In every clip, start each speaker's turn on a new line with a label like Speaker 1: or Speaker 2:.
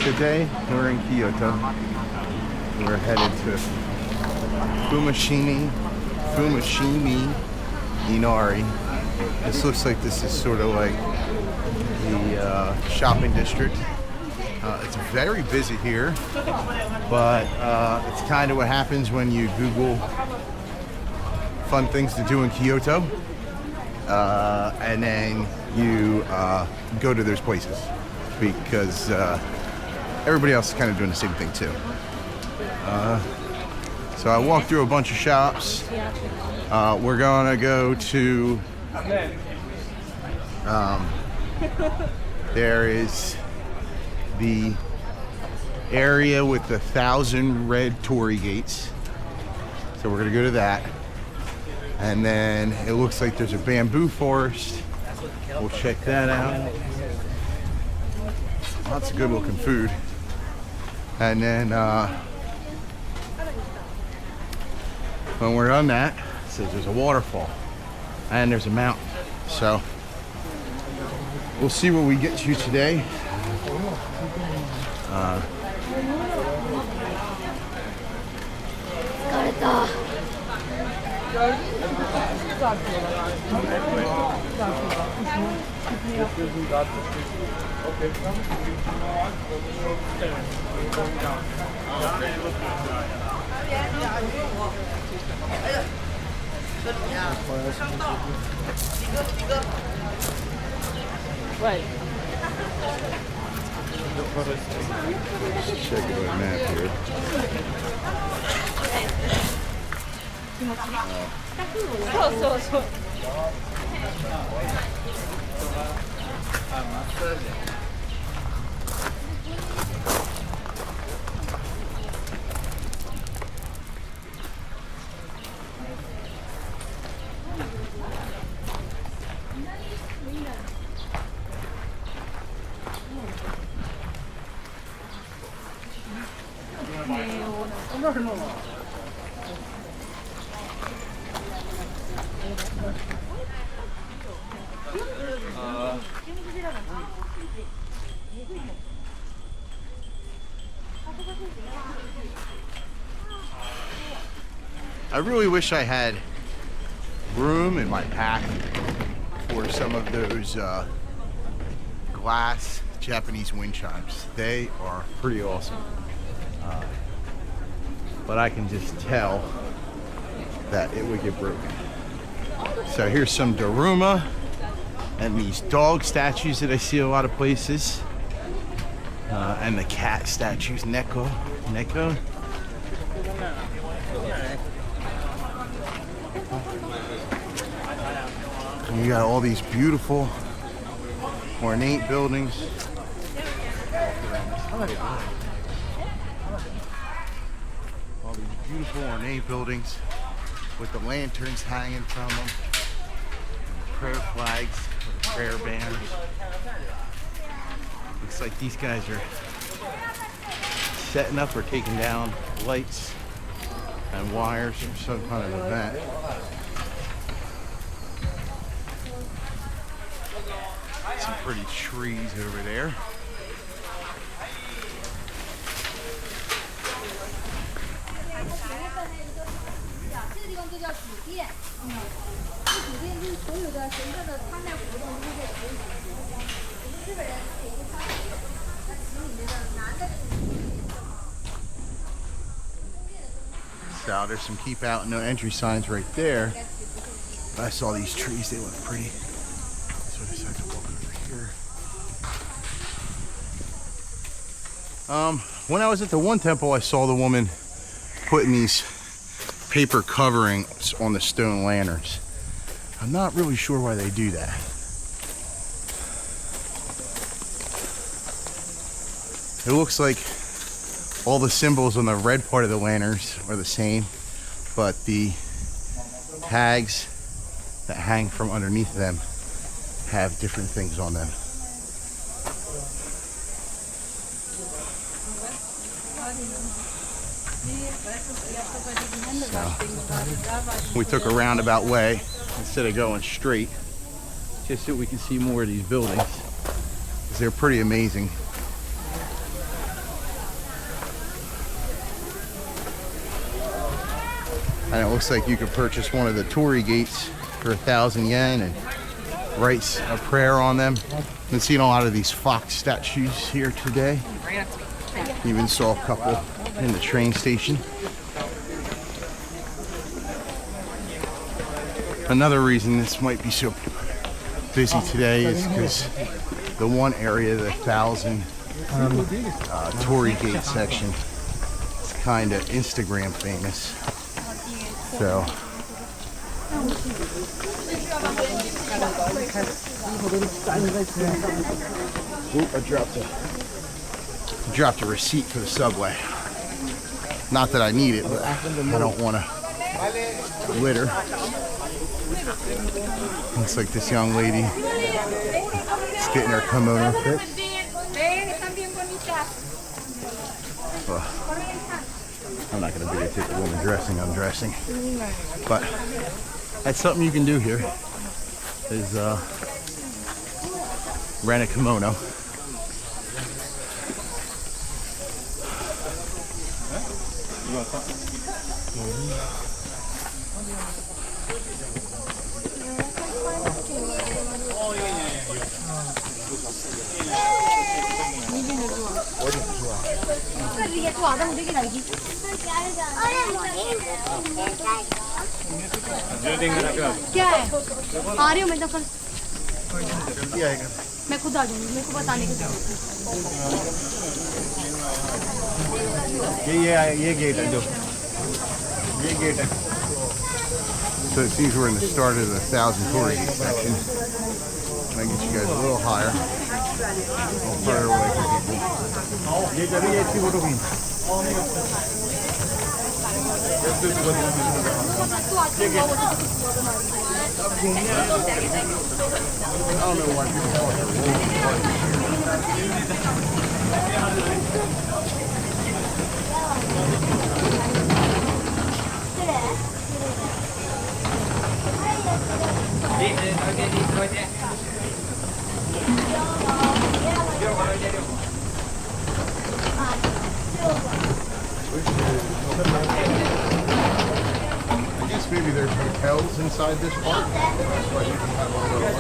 Speaker 1: Today we're in Kyoto. We're headed to Fushimi Inari. This looks like this is sort of like the shopping district. It's very busy here, but it's kind of what happens when you Google fun things to do in Kyoto, and then you go to those places because everybody else is kind of doing the same thing too. So I walked through a bunch of shops. We're gonna go to there is the area with the 1,000 red torii gates. So we're gonna go to that. And then it looks like there's a bamboo forest. We'll check that out. Lots of good looking food. And then when we're done that, it says there's a waterfall and there's a mountain. So we'll see what we get to today.
Speaker 2: Right.
Speaker 1: Let's check it on map here.
Speaker 2: So.
Speaker 1: I really wish I had room in my pack for some of those glass Japanese wind chimes. They are pretty awesome. But I can just tell that it would get broken. So here's some Daruma and these dog statues that I see a lot of places. And the cat statues, Neko. And you got all these beautiful ornate buildings. All these beautiful ornate buildings with the lanterns hanging from them. And the prayer flags, the prayer banners. Looks like these guys are setting up or taking down lights and wires for some kind of event. Some pretty trees over there. So there's some keep out, no entry signs right there. I saw these trees, they look pretty. So I decided to walk over here. When I was at the one temple, I saw the woman putting these paper coverings on the stone lanterns. I'm not really sure why they do that. It looks like all the symbols on the red part of the lanterns are the same, but the tags that hang from underneath them have different things on them. So, we took a roundabout way instead of going straight, just so we can see more of these buildings, because they're pretty amazing. And it looks like you could purchase one of the torii gates for 1,000 yen and write a prayer on them. I've been seeing a lot of these fox statues here today. Even saw a couple in the train station. Another reason this might be so busy today is because the one area, the 1,000 torii gate section, is kind of Instagram famous. So I dropped a receipt for the subway. Not that I need it, but I don't want to litter. Looks like this young lady is getting her kimono fixed. I'm not going to videotape the woman dressing, undressing. But that's something you can do here, is rent a kimono.
Speaker 3: क्या है? आ रही हूँ मैं तो कल मैं खुद आ जाऊंगी मेरे को बताने की जरूरत
Speaker 1: नहीं। ये गेट है जो ये गेट है। So it seems we're in the start of the 1,000 torii gate section. Can I get you guys a little higher, a little further away from people? I don't know why people call it a I guess maybe there's hotels inside this park. That's why you can have all their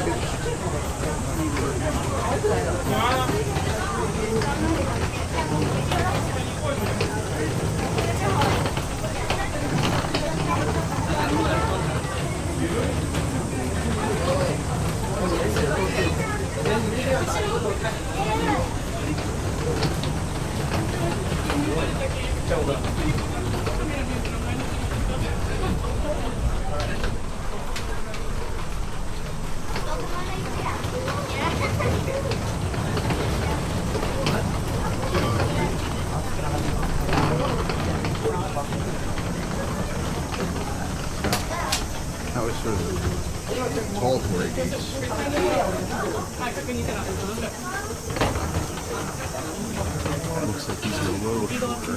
Speaker 1: That was sort of tall torii gates. Looks like these are a little shorter.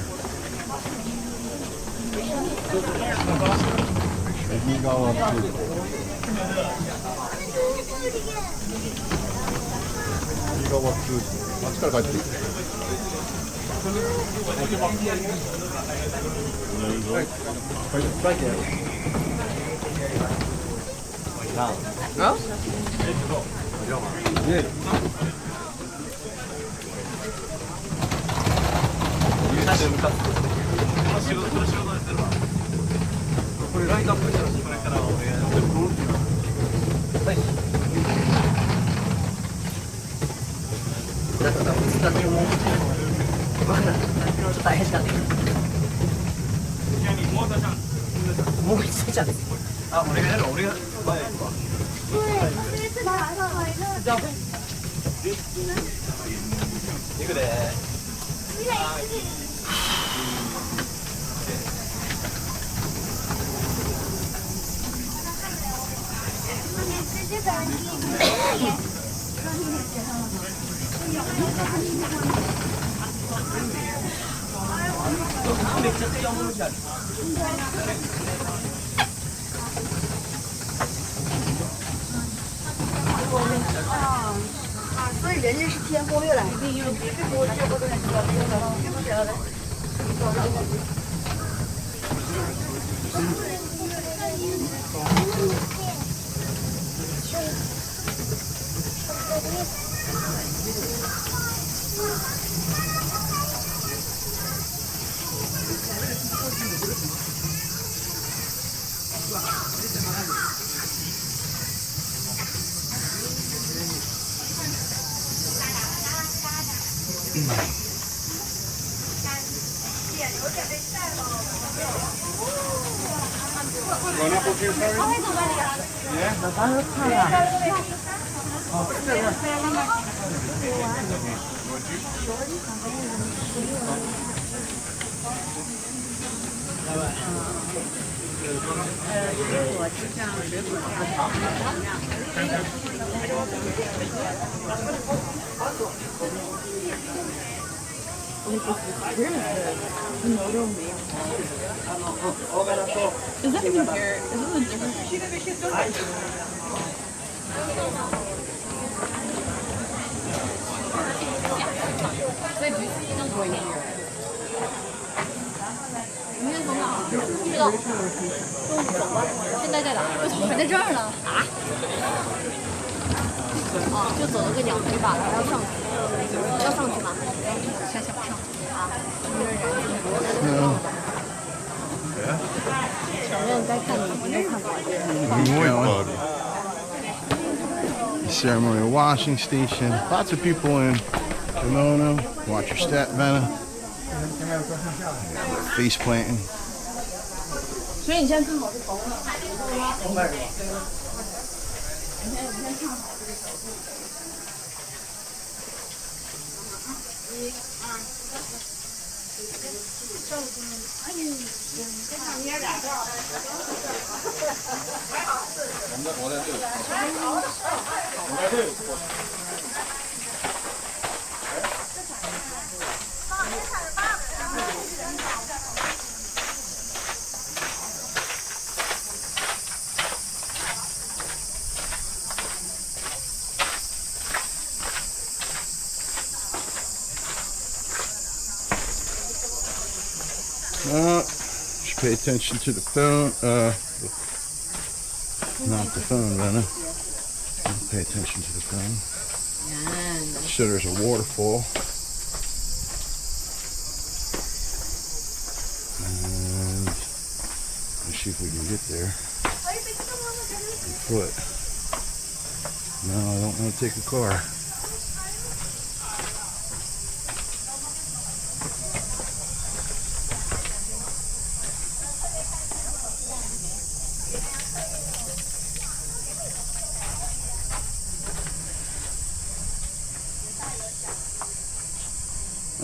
Speaker 1: You go up to let's go back to right there.
Speaker 2: No?
Speaker 1: Yeah.
Speaker 3: 所以人家是天风月来的，
Speaker 4: Is that even here? Is this a different?
Speaker 1: Ceremonial washing station. Lots of people in kimono. Watch your step, Venna. Face planting.
Speaker 4: 所以你现在看好是头了。
Speaker 1: Just pay attention to the phone. Not the phone, Venna. Pay attention to the phone. So there's a waterfall. And let's see if we can get there. On foot. No, I don't want to take a car.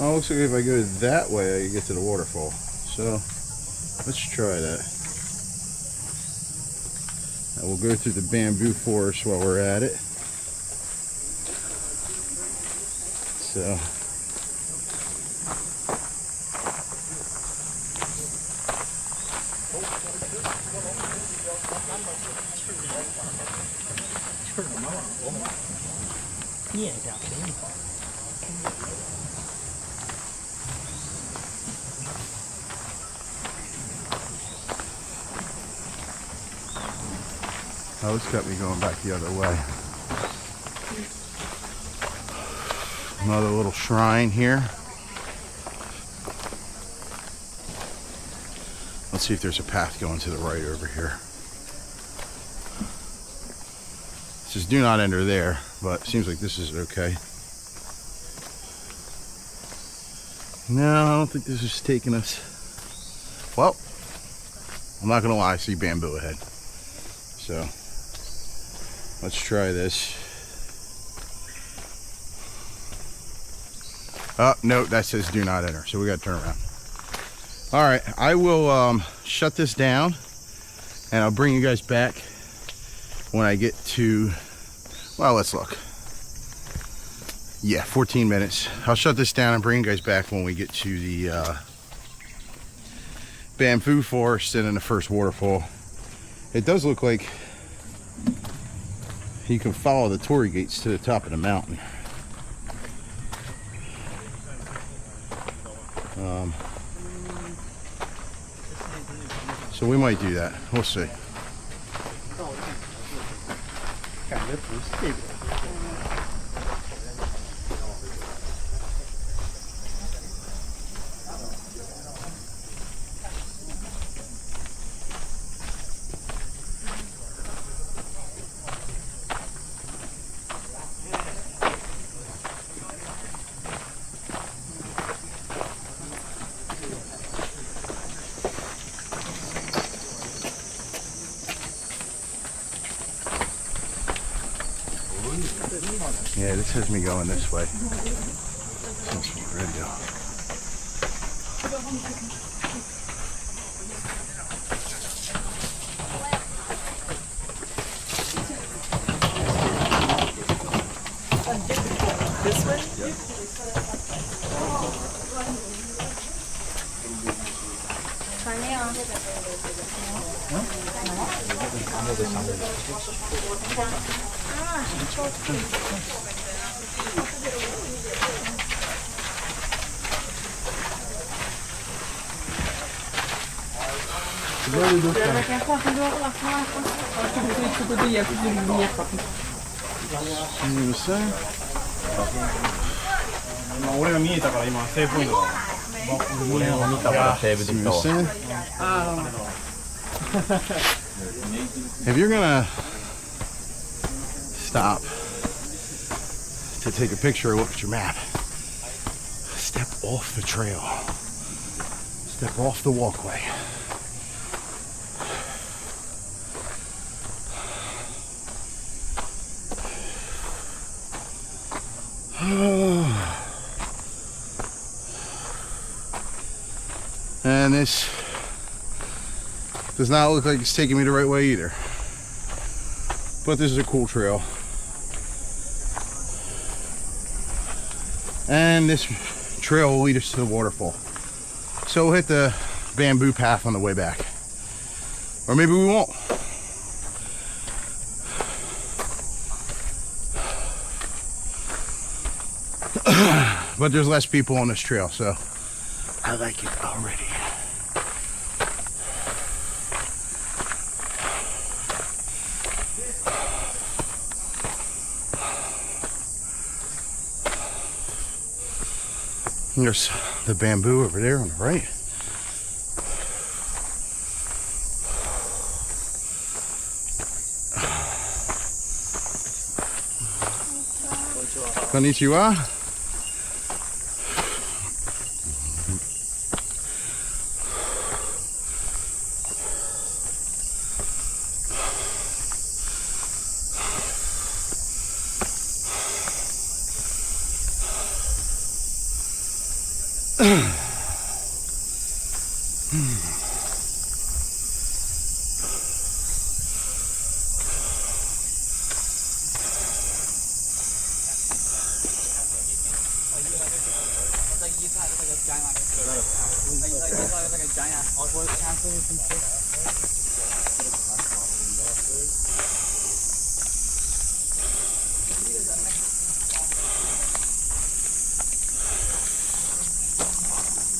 Speaker 1: Oh, looks like if I go that way, I can get to the waterfall. So, let's try that. And we'll go through the bamboo forest while we're at it. So, oh, it's got me going back the other way. Another little shrine here. Let's see if there's a path going to the right over here. It says do not enter there, but it seems like this is okay. No, I don't think this is taking us. Well, I'm not gonna lie, I see bamboo ahead. So let's try this. Oh, no, that says do not enter, so we gotta turn around. All right, I will shut this down and I'll bring you guys back when I get to, well, let's look. Yeah, 14 minutes. I'll shut this down and bring you guys back when we get to the bamboo forest and then the first waterfall. It does look like you can follow the torii gates to the top of the mountain. So we might do that. We'll see. Yeah, this has me going this way. Since we're ready to go.
Speaker 4: This way?
Speaker 1: If you're gonna stop to take a picture or look at your map, step off the trail. Step off the walkway. And this does not look like it's taking me the right way either. But this is a cool trail. And this trail will lead us to the waterfall. So we'll hit the bamboo path on the way back. Or maybe we won't. But there's less people on this trail, so I like it already. There's the bamboo over there on the right. Konnichiwa.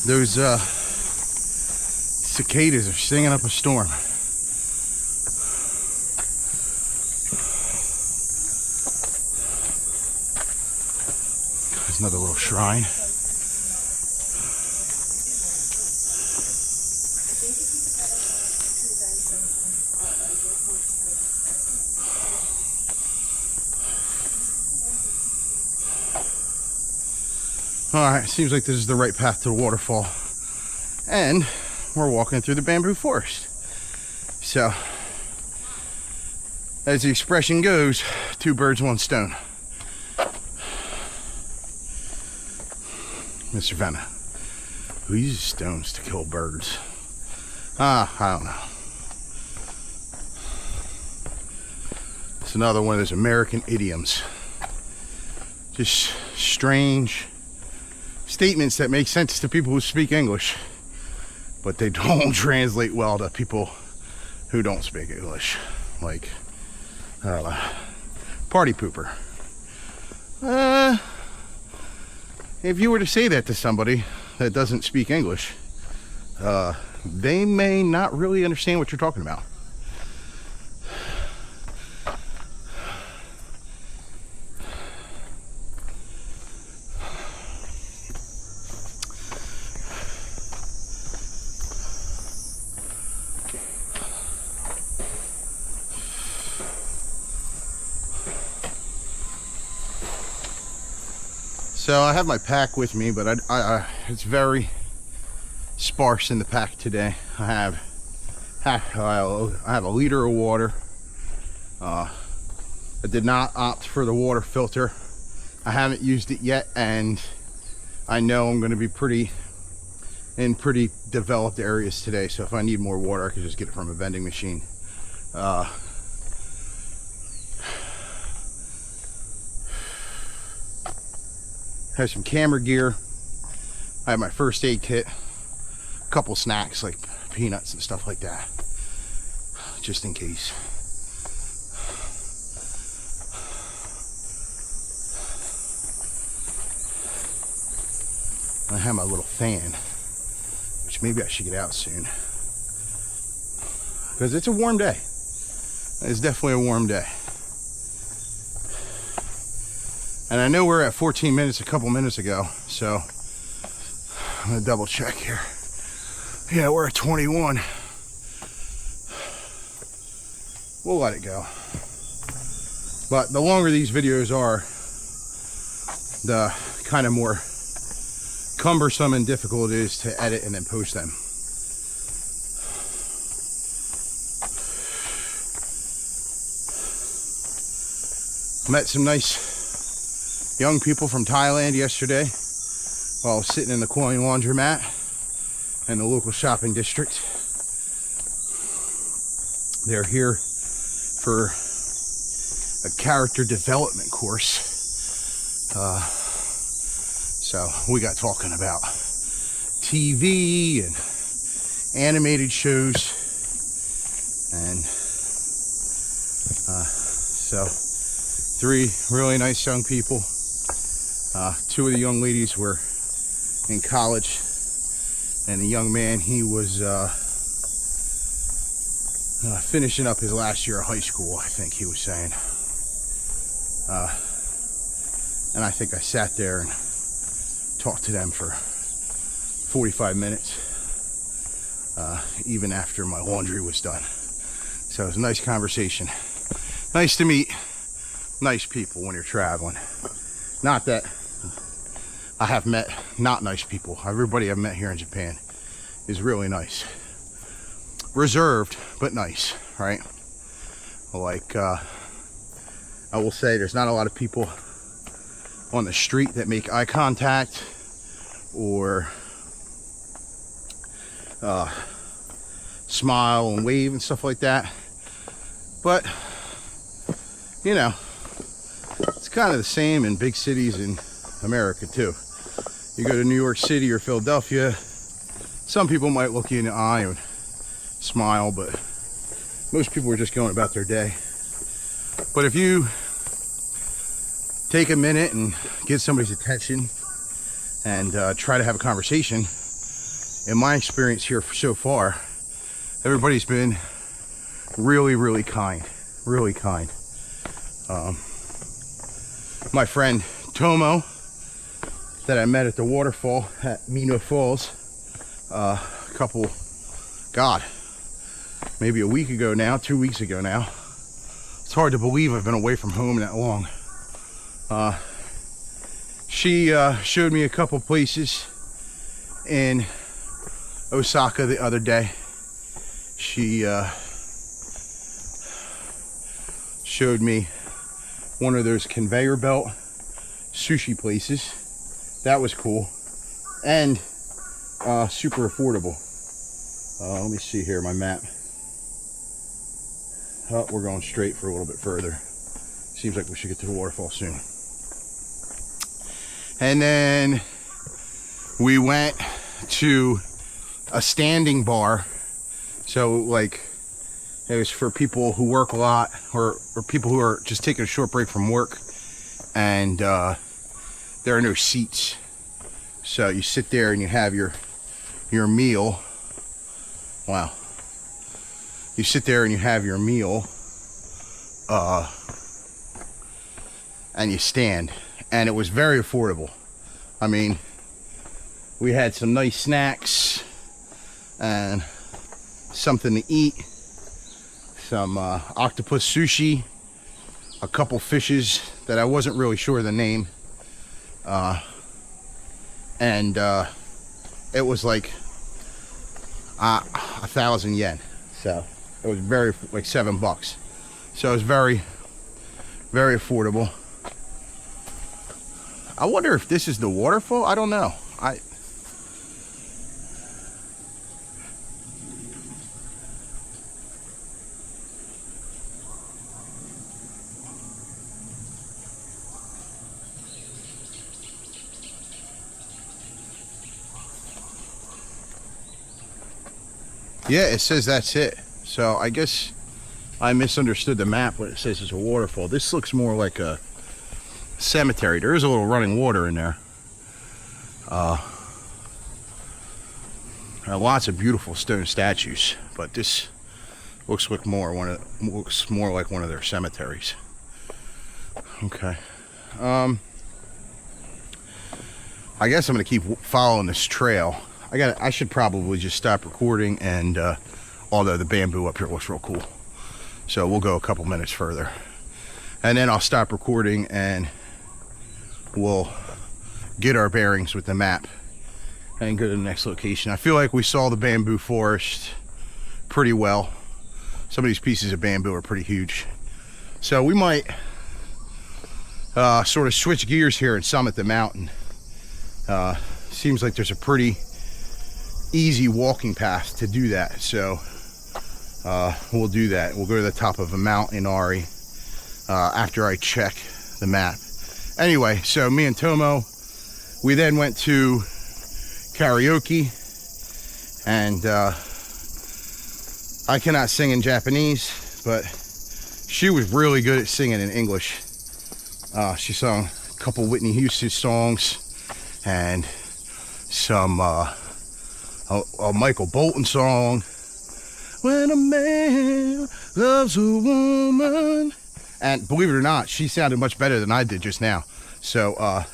Speaker 1: Those cicadas are singing up a storm. There's another little shrine. Alright, seems like this is the right path to the waterfall. And we're walking through the bamboo forest. So, as the expression goes, two birds, one stone. Mr. Venna, who uses stones to kill birds? I don't know. It's another one of those American idioms. Just strange statements that make sense to people who speak English, but they don't translate well to people who don't speak English. Like, party pooper. If you were to say that to somebody that doesn't speak English, they may not really understand what you're talking about. So I have my pack with me, but it's very sparse in the pack today. I have a liter of water. I did not opt for the water filter I haven't used it yet, and I know I'm going to be in pretty developed areas today, so if I need more water I can just get it from a vending machine. Have some camera gear. I have my first aid kit, a couple snacks like peanuts and stuff like that, just in case. I have my little fan, which maybe I should get out soon, because it's a warm day. It's definitely a warm day. And I know we're at 14 minutes a couple minutes ago, so I'm gonna double check here. Yeah, we're at 21. We'll let it go. But the longer these videos are, the kind of more cumbersome and difficult it is to edit and then post them. Met some nice young people from Thailand yesterday while I was sitting in the coin laundromat in the local shopping district. They're here for a character development course. So we got talking about TV and animated shows, and so 3 really nice young people. 2 of the young ladies were in college, and the young man, he was finishing up his last year of high school, I think he was saying. And I think I sat there and talked to them for 45 minutes, even after my laundry was done. So it was a nice conversation. Nice to meet nice people when you're traveling. Not that I have met not nice people. Everybody I've met here in Japan is really nice. Reserved, but nice, right? Like, I will say there's not a lot of people on the street that make eye contact or smile and wave and stuff like that. But, you know, it's kind of the same in big cities in America too. You go to New York City or Philadelphia, some people might look you in the eye and smile, but most people are just going about their day. But if you take a minute and get somebody's attention and try to have a conversation, in my experience here so far, everybody's been really, really kind. Really kind. My friend Tomo, that I met at the waterfall at Mino Falls maybe a week ago now, 2 weeks ago now. It's hard to believe I've been away from home that long. She showed me a couple places in Osaka the other day. She showed me one of those conveyor belt sushi places. That was cool and super affordable. Let me see here, my map. Oh, we're going straight for a little bit further. Seems like we should get to the waterfall soon. And then we went to a standing bar. So like, it was for people who work a lot, or people who are just taking a short break from work, and there are no seats. So you sit there and you have your meal. Wow. You sit there and you have your meal, and you stand, and it was very affordable. I mean, we had some nice snacks and something to eat, some octopus sushi, a couple fishes that I wasn't really sure of the name, and it was like 1,000 yen. So it was very, like $7. So it was very, very affordable. I wonder if this is the waterfall. I don't know. Yeah, it says that's it. So I guess I misunderstood the map when it says it's a waterfall. This looks more like a cemetery. There is a little running water in there. Lots of beautiful stone statues, but this looks like more like one of their cemeteries. Okay. I guess I'm gonna keep following this trail. I should probably just stop recording, and although the bamboo up here looks real cool, so we'll go a couple minutes further, and then I'll stop recording and we'll get our bearings with the map and go to the next location. I feel like we saw the bamboo forest pretty well. Some of these pieces of bamboo are pretty huge, so we might sort of switch gears here and summit the mountain. Seems like there's a pretty easy walking path to do that, so we'll do that. We'll go to the top of a Mount Inari after I check the map. Anyway, so me and Tomo, we then went to karaoke, and I cannot sing in Japanese, but she was really good at singing in English. She sung a couple Whitney Houston songs and some a Michael Bolton song, When a Man Loves a Woman. And believe it or not, she sounded much better than I did just now. So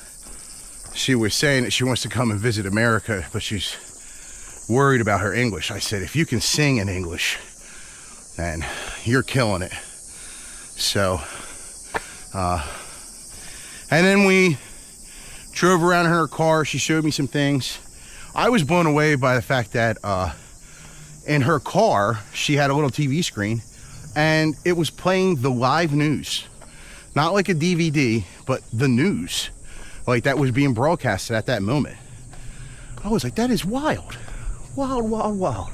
Speaker 1: she was saying that she wants to come and visit America, but she's worried about her English. I said, if you can sing in English, then you're killing it. So and then we drove around in her car. She showed me some things. I was blown away by the fact that in her car, she had a little TV screen, and it was playing the live news. Not like a DVD, but the news. Like, that was being broadcasted at that moment. I was like, that is wild. Wild, wild, wild.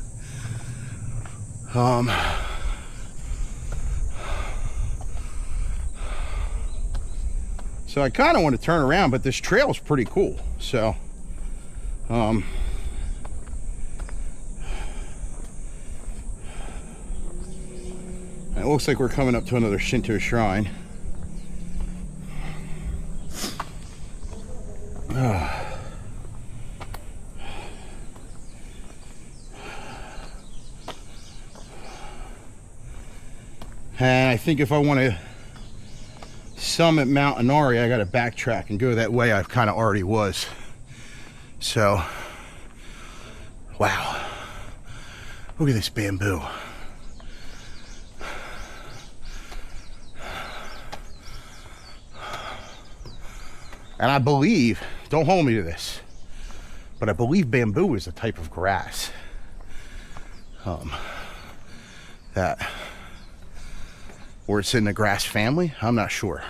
Speaker 1: So I kind of want to turn around, but this trail is pretty cool. So it looks like we're coming up to another Shinto shrine. And I think if I want to summit Mount Inari, I got to backtrack and go that way I kind of already was. So, wow, look at this bamboo. And I believe, don't hold me to this, but I believe bamboo is a type of grass that, or it's in the grass family, I'm not sure.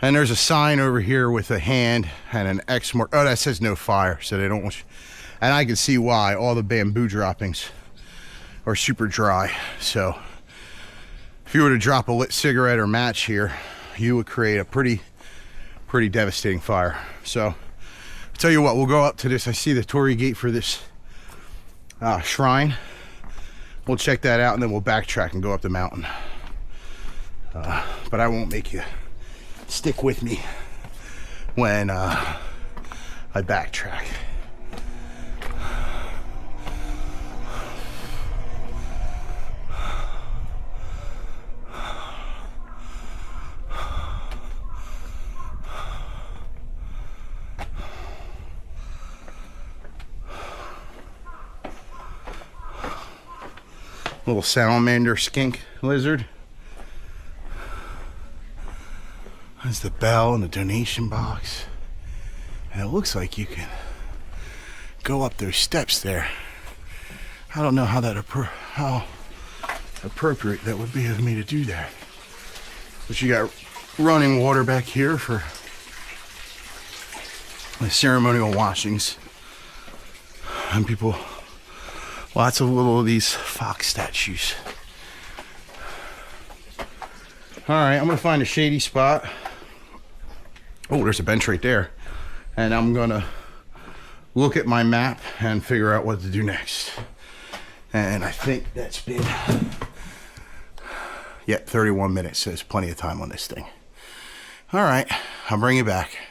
Speaker 1: And there's a sign over here with a hand and an X mark. Oh, that says no fire, so they don't want you. And I can see why. All the bamboo droppings are super dry. So if you were to drop a lit cigarette or match here, you would create a pretty devastating fire. So I'll tell you what, we'll go up to this. I see the torii gate for this shrine. We'll check that out, and then we'll backtrack and go up the mountain. But I won't make you stick with me when I backtrack. Little salamander skink lizard. There's the bell and the donation box. And it looks like you can go up those steps there. I don't know how appropriate that would be of me to do that. But you got running water back here for the ceremonial washings. And people, lots of little of these fox statues. All right, I'm gonna find a shady spot. Oh, there's a bench right there. And I'm gonna look at my map and figure out what to do next. And I think that's been, yeah, 31 minutes. So there's plenty of time on this thing. All right, I'll bring you back.